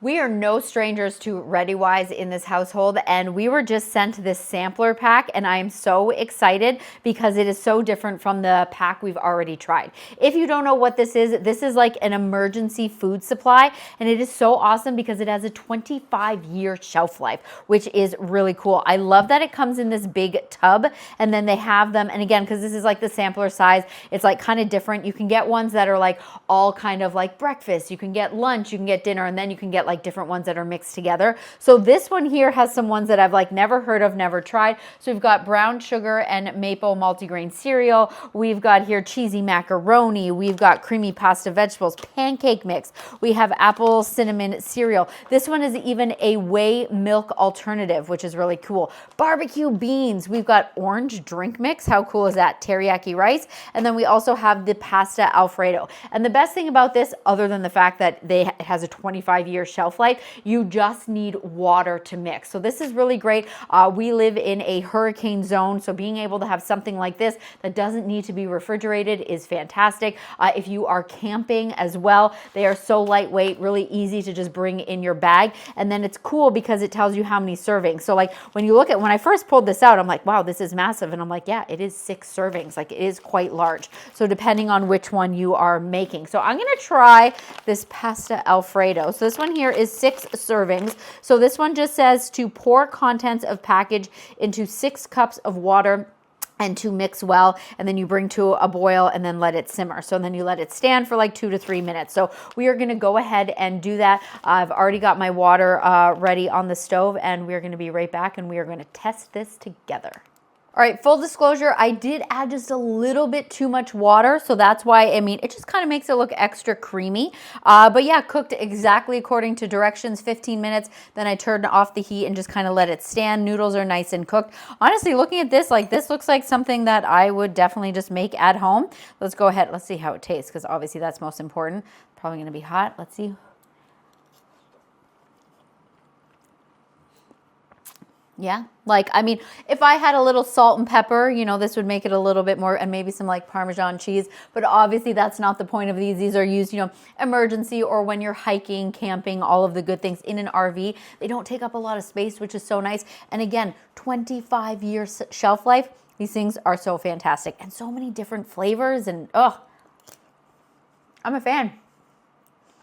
We are no strangers to ReadyWise in this household, and we were just sent this sampler pack, and I am so excited because it is so different from the pack we've already tried. If you don't know what this is like an emergency food supply, and it is so awesome because it has a 25-year shelf life, which is really cool. I love that it comes in this big tub, and then they have them, and again, because this is like the sampler size, it's like kind of different. You can get ones that are like all kind of like breakfast, you can get lunch, you can get dinner, and then you can get like different ones that are mixed together. So this one here has some ones that I've like never heard of, never tried. So we've got brown sugar and maple multigrain cereal. We've got here cheesy macaroni. We've got creamy pasta vegetables, pancake mix. We have apple cinnamon cereal. This one is even a whey milk alternative, which is really cool. Barbecue beans. We've got orange drink mix. How cool is that? Teriyaki rice. And then we also have the pasta Alfredo. And the best thing about this, other than the fact that it has a 25-year shelf life, you just need water to mix. So this is really great. We live in a hurricane zone, so being able to have something like this that doesn't need to be refrigerated is fantastic. If you are camping as well, they are so lightweight, really easy to just bring in your bag. And then it's cool because it tells you how many servings. So like when I first pulled this out, I'm like, wow, this is massive. And I'm like, yeah, it is 6 servings. Like it is quite large. So depending on which one you are making. So I'm going to try this pasta Alfredo. So this one here is 6 servings. So this one just says to pour contents of package into 6 cups of water and to mix well, and then you bring to a boil and then let it simmer. So then you let it stand for like 2 to 3 minutes. So we are gonna go ahead and do that. I've already got my water ready on the stove, and we're gonna be right back, and we are gonna test this together. All right, full disclosure, I did add just a little bit too much water, so that's why, I mean, it just kind of makes it look extra creamy. But yeah, cooked exactly according to directions, 15 minutes. Then I turned off the heat and just kind of let it stand. Noodles are nice and cooked. Honestly, looking at this, like this looks like something that I would definitely just make at home. Let's go ahead, let's see how it tastes, because obviously that's most important. Probably gonna be hot, let's see. Yeah, like, I mean, if I had a little salt and pepper, you know, this would make it a little bit more, and maybe some like Parmesan cheese, but obviously that's not the point of these. These are used, you know, emergency or when you're hiking, camping, all of the good things in an RV. They don't take up a lot of space, which is so nice. And again, 25-year shelf life. These things are so fantastic and so many different flavors, and oh, I'm a fan.